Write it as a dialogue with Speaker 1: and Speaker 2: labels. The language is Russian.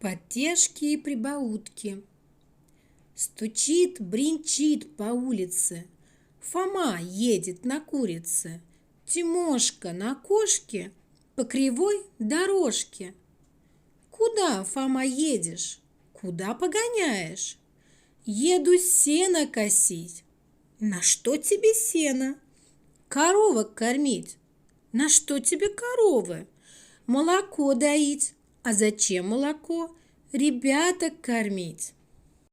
Speaker 1: Подтяжки и прибаутки. Стучит, бренчит по улице. Фома едет на курице. Тимошка на кошке по кривой дорожке. Куда, Фома, едешь? Куда погоняешь? Еду сено косить. На что тебе сено? Коровок кормить. На что тебе коровы? Молоко доить. А зачем молоко? Ребяток кормить.